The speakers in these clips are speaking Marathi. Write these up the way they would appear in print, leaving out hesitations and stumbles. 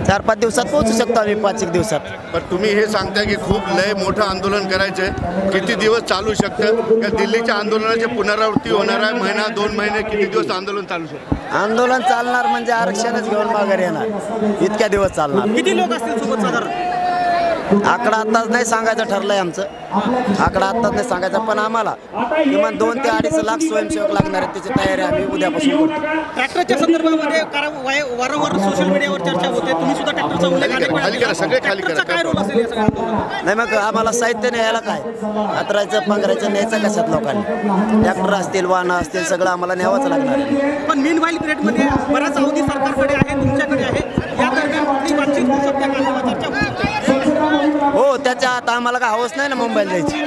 4-5 दिवसात पोहोचू शकतो आम्ही, 5-1 दिवसात. पण तुम्ही हे सांगता की खूप लय मोठं आंदोलन करायचं आहे, किती दिवस चालू शकतं? या दिल्लीच्या आंदोलनाची पुनरावृत्ती होणार आहे, महिना 2 महिने, किती दिवस आंदोलन चालू शकतं? आंदोलन चालणार म्हणजे आरक्षणच घेऊन माघारी येणार, इतक्या दिवस चालणार. किती लोक असतील सोबत साधारण? आकडा आत्ताच नाही सांगायचं ठरलंय आमचं, आकडा आत्ताच नाही सांगायचा, पण आम्हाला किमान 2 ते 2.5 लाख स्वयंसेवक लागणार आहेत. त्याची तयारी आम्ही उद्यापासून करतो. ट्रॅक्टरच्या संदर्भामध्ये वारंवार सोशल मीडियावर चर्चा होते, तुम्ही सुद्धा ट्रॅक्टरचा उल्लेख खाली करा, सगळे खाली करा. काय रोल असेल या सगळ्या आंदोलनात? नाही मग आम्हाला साहित्य न्यायला काय, हातरायचं पांघरायचं न्यायचं कशात लोकांनी, ट्रॅक्टर असतील, वाहनं असतील, सगळं आम्हाला न्यावंच लागणार आहे. पण मीनवाईल पिरियडमध्ये बराच अवधी सरकारकडे आहे, तुमच्याकडे आहे, या दरम्यान कुठली बातचीत होऊ शकते का किंवा चर्चा होऊ शकते? हो, त्याच्या आत आम्हाला काय हवंच नाही ना मुंबईला जायची,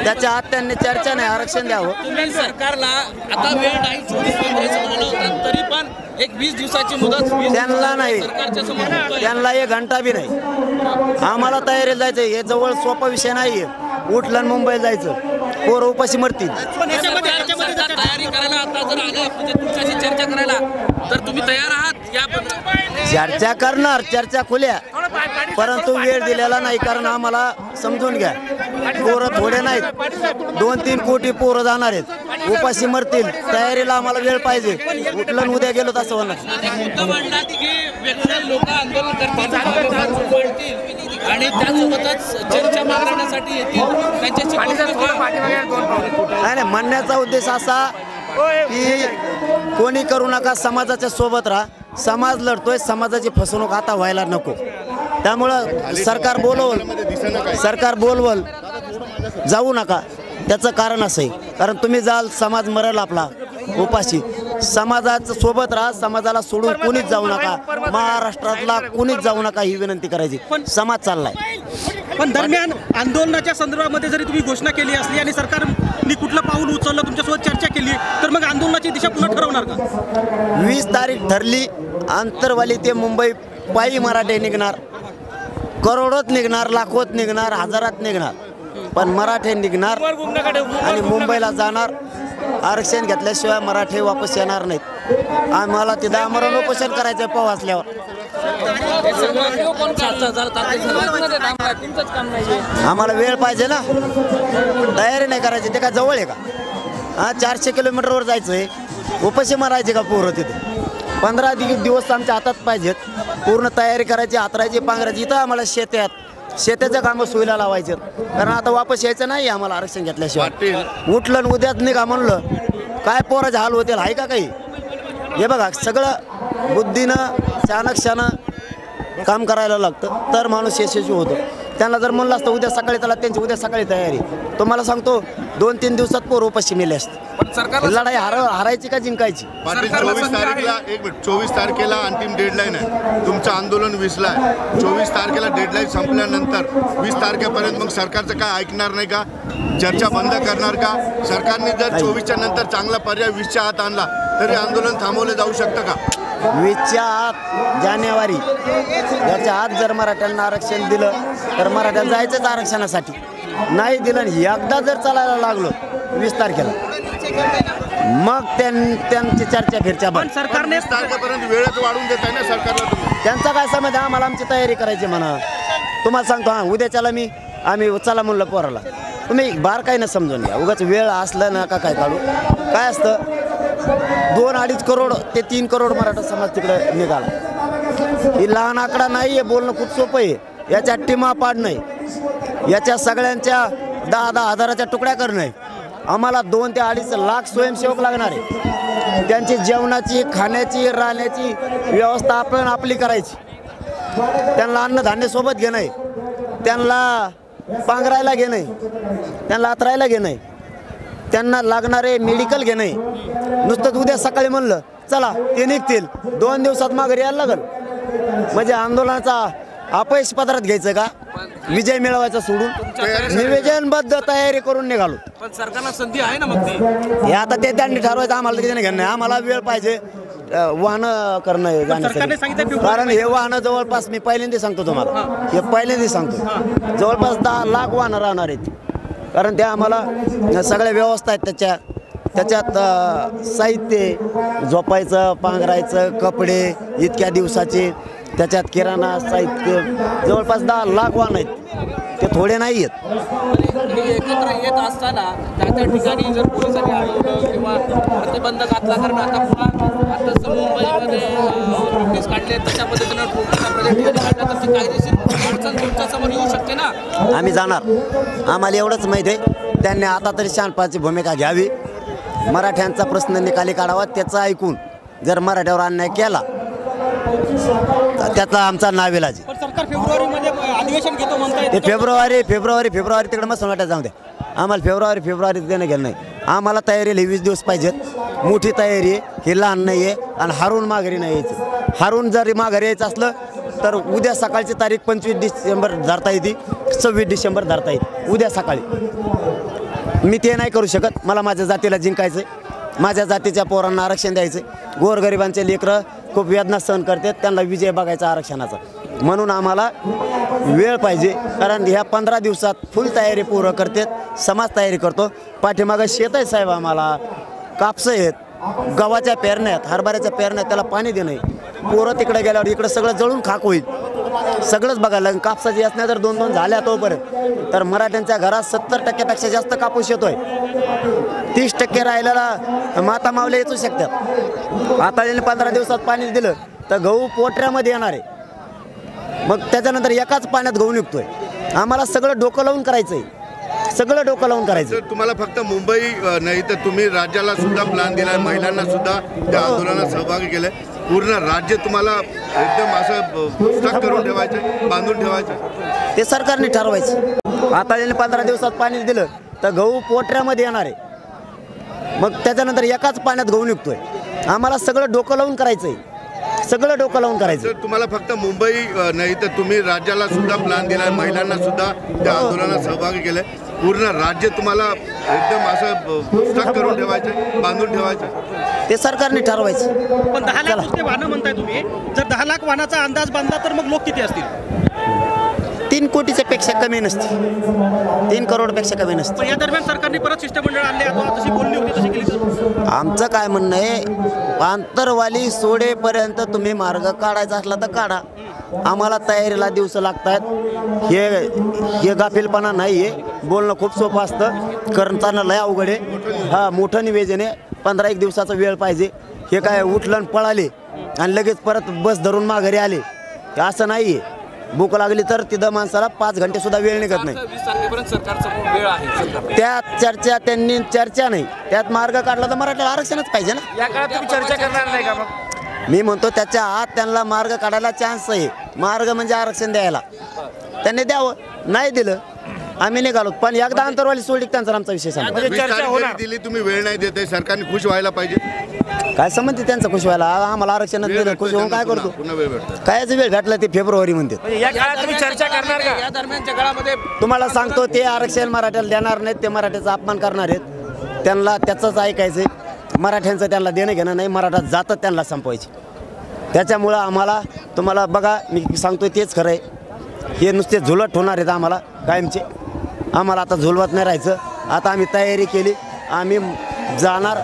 त्याच्या आत त्यांनी चर्चा नाही, आरक्षण द्यावं. तुम्ही सरकारला आता वेळ नाही 24-25 म्हणाला होता, तरी पण एक 20 दिवसाची मुदत त्यांना नाही, सरकारच्या समोर त्यांना 1 घंटा बी नाही. आम्हाला तयारीला जायचं, हे जवळ सोपा विषय नाहीये. उठलं आणि मुंबईला जायचं, पोरं उपाशी मरतील. तयारी करायला आता जर आलं म्हणजे तुमच्याशी चर्चा करायला, तर तुम्ही तयार आहात? या चर्चा करणार, चर्चा खुल्या, परंतु वेळ दिलेला नाही. कारण आम्हाला समजून घ्या, पोरं थोडे नाहीत, 2-3 कोटी पोरं जाणार आहेत, उपाशी मरतील. तयारीला आम्हाला वेळ पाहिजे. उठलं आणि उद्या गेलो तसं होणार. मुद्दा मांडला की वेगवेगळे लोक आंदोलन करतील आणि त्यासोबतच चर्चा मागण्यासाठी येतील, त्यांच्याशी नाही, म्हणण्याचा उद्देश असा की कोणी करू नका, समाजाच्या सोबत राहा. समाज लढतोय, समाजाची फसवणूक आता व्हायला नको. त्यामुळं सरकार बोलवल जाऊ नका. त्याचं कारण असं आहे, कारण तुम्ही जाल, समाज मरेल आपला उपाशी. समाजाचं सोबत राहा, समाजाला सोडून कुणीच जाऊ नका, महाराष्ट्रातला कुणीच जाऊ नका, ही विनंती करायची. समाज चाललाय. पण दरम्यान आंदोलनाच्या संदर्भामध्ये जरी तुम्ही घोषणा केली असली आणि सरकारने कुठलं पाऊल उचललं, तुमच्यासोबत चर्चा केली, तर मग आंदोलनाची दिशा पुन्हा ठरवणार का? 20 तारीख ठरली, आंतरवाली ते मुंबई पायी मराठे निघणार, करोडोत निघणार, लाखोत निघणार, हजारात निघणार, पण मराठे निघणार आणि मुंबईला जाणार. आरक्षण घेतल्याशिवाय मराठे वापस येणार नाहीत. आम्हाला तिथं आमरण उपोषण करायचं पाव असल्यावर. आम्हाला वेळ पाहिजे ना, तयारी नाही करायची. ते काय जवळ आहे का? 400 किलोमीटरवर जायचं आहे, उपाशी मारायचे का पोरं तिथे? 15 दिवस आमच्या हातात पाहिजेत, पूर्ण तयारी करायची, हातरायची, पांघरायची. इथं आम्हाला शेताचं कामं सोयीला लावायचं, कारण आता वापस यायचं नाही आम्हाला आरक्षण घेतल्याशिवाय. उठलं आणि उद्याच निघा म्हणलं, काय पोराचे हाल होतील आहे का काही? हे बघा, सगळं बुद्धीनं, चाणक्यानं काम करायला लागतं, तर माणूस यशस्वी होतो. त्यांना जर म्हणलं असतं उद्या सकाळी, त्याला त्यांची उद्या सकाळी तयारी, तुम्हाला सांगतो 2-3 दिवसात पोरं उपाशी मेले असते. लढाई हारायची का जिंकायची? 24 तारखेला अंतिम डेडलाईन आहे. तुमचं आंदोलन 20ला आहे. 24 तारखेला डेडलाईन संपल्यानंतर 20 तारखेपर्यंत मग सरकारचं काय ऐकणार नाही का? चर्चा बंद करणार का? सरकारने जर 24च्या नंतर चांगला पर्याय 20च्या आत आणला तरी आंदोलन थांबवलं जाऊ शकतं का? 20च्या आत जानेवारी याच्या आत जर मराठ्यांना आरक्षण दिलं तर मराठ्याला जायचंच आरक्षणासाठी. नाही दिलं आणि एकदा जर चालायला लागलो 20 तारखेला, मग त्यांची चर्चा फिरच्या बंद. सरकारने तारखेपर्यंत वेळच वाढून देत आहे ना सरकारला. त्यांचा काय समज, आम्हाला आमची तयारी करायची म्हणा. तुम्हाला सांगतो, उद्याच्याला आम्ही चला म्हणलं पोराला, तुम्ही बारकाईनं समजून घ्या. उगाच वेळ असलं ना का काय काढू. काय असतं, 2-2.5 करोड ते 3 करोड मराठा समाज तिकडे निघाला. ही लहान आकडा नाही आहे, बोलणं खूप सोपं आहे. याच्या टीमा पाडणं आहे, याच्या सगळ्यांच्या 10-10 हजाराच्या तुकड्या करणं आहे. आम्हाला 2 ते 2.5 लाख स्वयंसेवक लागणार आहे. त्यांची जेवणाची, खाण्याची, राहण्याची व्यवस्था आपण आपली करायची. त्यांना अन्नधान्य सोबत घेणं आहे, त्यांना पांघरायला घेणं आहे, त्यांना आतरायला घेणं आहे, त्यांना लागणारे मेडिकल घेणं आहे. नुसतं उद्या सकाळी म्हणलं चला ते निघतील, 2 दिवसात माघारी यायला लागल म्हणजे आंदोलनाचा अपयश पदरात घ्यायचं का? विजय मिळवायचा सोडून निवेदनबद्ध तयारी करून निघालो. पण सरकारला संधी आहे ना, मग हे आता ते त्यांनी ठरवायचं, आम्हाला किती घेणं. आम्हाला वेळ पाहिजे वाहनं करणं जाण्यासाठी. कारण हे वाहनं जवळपास, मी पहिल्यांदा सांगतो तुम्हाला, हे पहिल्यांदा सांगतो, जवळपास 10 लाख वाहनं राहणार आहेत. कारण त्या आम्हाला सगळ्या व्यवस्था आहेत त्याच्यात साहित्य, झोपायचं, पांघरायचं, कपडे इतक्या दिवसाचे, त्याच्यात किराणा साहित्य जवळपास 10 लाख वाहन आहेत, ते थोडे नाही आहेत. हे एकत्र येत असताना त्या ठिकाणी जर पोलिसांनी अडवलं किंवा प्रतिबंध घातला, कारण आता पुन्हा आता मुंबईमध्ये नोटीस काढले तशा पद्धतीनं ट्रोफीचा प्रोजेक्ट काढला तर ती कायदेशीर अडचण तुमच्या समोर येऊ शकते ना. आम्ही जाणार, आम्हाला एवढंच माहीत आहे, त्यांनी आता तरी शांतपणाची भूमिका घ्यावी, मराठ्यांचा प्रश्न निकाली काढावा. त्याचं ऐकून जर मराठ्यावर अन्याय केला तर त्याचा आमचा नाविलाज आहे. पण सरकार फेब्रुवारीमध्ये अधिवेशन घेतो म्हणताय. ते फेब्रुवारी तिकडे मस्त वाटत जाऊ द्या. आम्हाला फेब्रुवारी देणं घेणं नाही. आम्हाला तयारीला 20 दिवस पाहिजेत, मोठी तयारी आहे, हे लहान नाही आहे. आणि हारून माघारी नाही यायचं. हारून जर माघारी यायचं असलं तर उद्या सकाळची तारीख 25 डिसेंबर धरता येते, 26 डिसेंबर धरता येते. उद्या सकाळी मी ते नाही करू शकत. मला माझ्या जातीला जिंकायचं आहे, माझ्या जातीच्या पोरांना आरक्षण द्यायचं आहे. गोरगरिबांचे लेकरं खूप वेदना सहन करतात, त्यांना विजय बघायचा आरक्षणाचा. म्हणून आम्हाला वेळ पाहिजे, कारण ह्या 15 दिवसात फुल तयारी पूर्ण करतात. समाज तयारी करतो. पाठीमागं शेत आहे साहेब, आम्हाला कापसं आहेत, गव्हाच्या पेरण्या आहेत, हरभऱ्याच्या पेरण्या, त्याला पाणी देणं आहे. पोरं तिकडे गेल्यावर इकडं सगळं जळून खाक होईल. सगळंच बघायला लागेल. कापसाची असण्या जर 2-2 झाल्या तोपर्यंत तर मराठ्यांच्या घरात 70% जास्त कापूस येतोय. 30% राहिलेला माता मावल्या येऊ शकतात. आता 15 दिवसात पाणी दिलं तर गहू पोटऱ्यामध्ये येणार आहे. मग त्याच्यानंतर एकाच पाण्यात गहू निघतोय. आम्हाला सगळं डोकं लावून करायचं आहे, सगळं डोकं लावून करायचं. तर तुम्हाला फक्त मुंबई नाही तर तुम्ही राज्याला सुद्धा प्लॅन दिला, महिलांना सुद्धा त्या आंदोलनात सहभागी केले. पूर्ण राज्य तुम्हाला एकदम असं स्टक करून ठेवायचं, बांधून ठेवायचं. ते सरकारने ठरवायचं. आता 15 दिवसात पाणी दिलं तर गहू पोटऱ्यामध्ये येणार आहे. मग त्याच्यानंतर एकाच पाण्यात गहू निघतोय. आम्हाला सगळं डोकं लावून करायचं आहे, सगळं डोकं लावून करायचं. तर तुम्हाला फक्त मुंबई नाही तर तुम्ही राज्याला सुद्धा प्लॅन दिला, महिलांना सुद्धा त्या आंदोलनात सहभागी केले. पूर्ण राज्य तुम्हाला एकदम असं स्टक करून ठेवायचं, बांधून ठेवायचं. ते सरकारने ठरवायचं. पण 10 लाख नुसते वाहनं म्हणताय तुम्ही. जर 10 लाख वाहनाचा अंदाज बांधला तर मग लोक किती असतील? 3 कोटीच्या पेक्षा कमी नसते, 3 करोडपेक्षा कमी नसते. पण या दरम्यान सरकारने परत शिष्टमंडळ आणले, आता जशी बोलली होती तशी केली तर? आमचं काय म्हणणं आहे, आंतरवाली सोडेपर्यंत तुम्ही मार्ग काढायचा असला तर काढा. आम्हाला तयारीला दिवस लागतात. हे गाफीलपणा नाही आहे. बोलणं खूप सोपं असतं, करताना लय अवघड आहे. हा मोठं निवेदन आहे. 15-1 दिवसाचा वेळ पाहिजे. हे काय उठलं पळाले आणि लगेच परत बस धरून माघारी आले, असं नाही आहे. भूक लागली तर तिथं माणसाला 5 घंटे सुद्धा वेळ निघत नाही. 20 तारखेपर्यंत सरकारचा वेळ आहे. त्यात त्यांनी चर्चा नाही, त्यात मार्ग काढला तर मराठ्याला आरक्षणच पाहिजे ना. या काळात तुम्ही चर्चा करणार नाही का? मग मी म्हणतो त्याच्या आत त्यांना मार्ग काढायला चान्स आहे. मार्ग म्हणजे आरक्षण द्यायला, त्यांनी द्यावं. नाही दिलं आम्ही निघालो. पण एकदा अंतरवाली सोडली त्यांचा आमचा विषय सांगा. 20 तारीख जरी दिली, तुम्ही वेळ नाही देते, सरकारने खुश व्हायला पाहिजे. काय संबंध त्यांचं खुश व्हायला? आम्हाला आरक्षण दिलं, खुश होऊन काय करतो? पुन्हा वेळ भेटतो. कायच वेळ भेटला ते फेब्रुवारी म्हणते. म्हणजे या काळात तुम्ही चर्चा करणार का? या दरम्यानच्या काळामध्ये तुम्हाला सांगतो, ते आरक्षण मराठ्याला देणार नाहीत. ते मराठ्याचा अपमान करणार आहेत. त्यांना त्याचंच ऐकायचं. मराठ्यांचं त्यांना देणं घेणं नाही. मराठा जातच त्यांना संपवायची. त्याच्यामुळं आम्हाला, तुम्हाला बघा मी सांगतोय तेच खरं आहे. हे नुसते झुलत होणार आहेत आम्हाला कायमचे. आम्हाला आता झुलवत नाही राहायचं. आता आम्ही तयारी केली, आम्ही जाणार,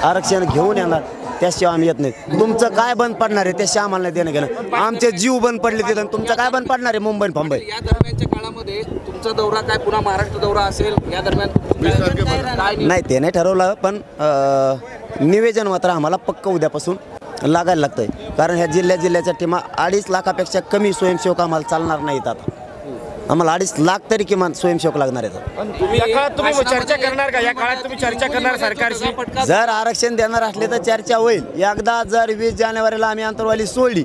आरक्षण घेऊन येणार. त्याशिवाय आम्ही येत नाही. तुमचं काय बंद पडणार आहे त्याशिवाय आम्हाला नाही देणं घेणं. आमचे जीव बंद पडले तिथं, तुमचं काय बंद पडणार आहे? मुंबई फंबई. या दरम्यानच्या काळामध्ये तुमचा दौरा काय पुन्हा महाराष्ट्र दौरा असेल? या दरम्यान 20 तारखेपर्यंत काय नाही ते नाही ठरवलं, पण निवेदन मात्र आम्हाला पक्क उद्यापासून लागायला लागतंय. कारण ह्या जिल्ह्याच्या टीमा 2.5 लाखापेक्षा कमी स्वयंसेवक आम्हाला चालणार नाहीत. आता आम्हाला 2.5 लाख तरी किमान स्वयंसेवक लागणार आहेत. या काळात तुम्ही चर्चा करणार का? या काळात तुम्ही चर्चा करणार सरकारशी? जर आरक्षण देणार असले तर चर्चा होईल. एकदा जर 20 जानेवारीला आम्ही अंतरवाली सोडली,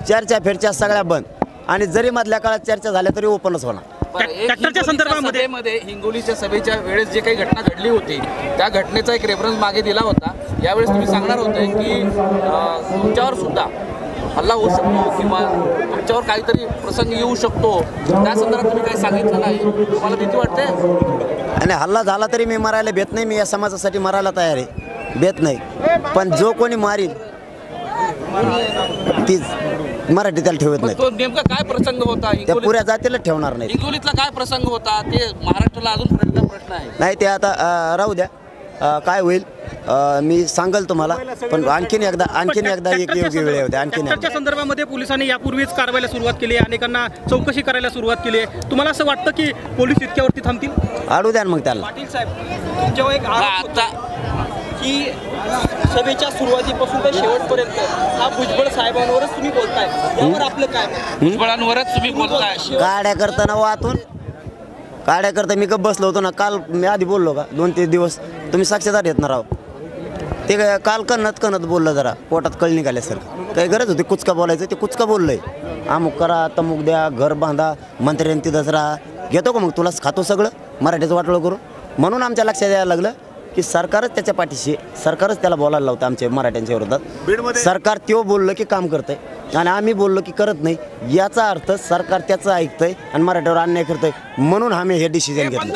चर्चा फेरच्या सगळ्या बंद. आणि जरी मधल्या काळात चर्चा झाल्या तरी ओपनच होणार. ट्रॅक्टरच्या संदर्भामध्ये हिंगोलीच्या सभेच्या वेळेस जे काही घटना घडली होती त्या घटनेचा एक रेफरन्स मागे दिला होता. यावेळेस तुम्ही सांगणार होते की तुमच्यावर सुद्धा हल्ला होऊ शकतो किंवा तुमच्यावर काहीतरी प्रसंग येऊ शकतो. त्या संदर्भात तुम्ही काही सांगितलं नाही. तुम्हाला भीती वाटते? आणि हल्ला झाला तरी मी मरायला भेट नाही. मी या समाजासाठी मरायला तयार आहे, भेट नाही. पण जो कोणी मारील तीच मराठी त्याला ठेवत नाही. तो नेमका काय प्रसंग होता? त्या पुऱ्या जातीला ठेवणार नाही. हिंगोलीतला काय प्रसंग होता ते महाराष्ट्राला अजून प्रश्न आहे. नाही ते आता राहू द्या. काय होईल मी सांगेल तुम्हाला, पण आणखीन एकदा एक योग्य वेळ होते. आणखीन ट्रॅक्टरच्या संदर्भामध्ये पोलिसांनी यापूर्वीच कारवाईला सुरुवात केली आहे, अनेकांना चौकशी करायला सुरुवात केली आहे. तुम्हाला असं वाटतं की पोलीस इतक्यावरती थांबतील? अडू द्या ना मग त्याला. पाटील साहेब, तुमच्यावर एक आरोप होता की सभेच्या सुरुवातीपासून ते शेवटपर्यंत हा भुजबळ साहेबांवरच तुम्ही बोलताय, यावर आपलं काय मत? भुजबळांवरच तुम्ही बोलताय. काड्या करताना वाहतून काड्या करता मी गप्प बसलो होतो ना. काल मी आधी बोललो का 2-3 दिवस तुम्ही साक्षीदार येत ना राव. ते काल कणत बोललं, जरा पोटात कळ निघाल्यासारखं. काही गरज होती कुचका बोलायचं, ते कुचका बोललंय. अमुक करा तमुक द्या, घर बांधा, मंत्र्यांनी तिथंच राहा. घेतो का मग तुलाच खातो सगळं मराठीचं वाटलं करून. म्हणून आमच्या लक्षात यायला लागलं की सरकारच त्याच्या पाठीशी, सरकारच त्याला बोलायला लावतं आमच्या मराठ्यांच्या विरोधात. सरकार त्यो बोललं की काम करतंय आणि आम्ही बोललो की करत नाही. याचा अर्थ सरकार त्याचं ऐकतंय आणि मराठ्यावर अन्याय करतंय. म्हणून आम्ही हे डिसिजन घेतलं.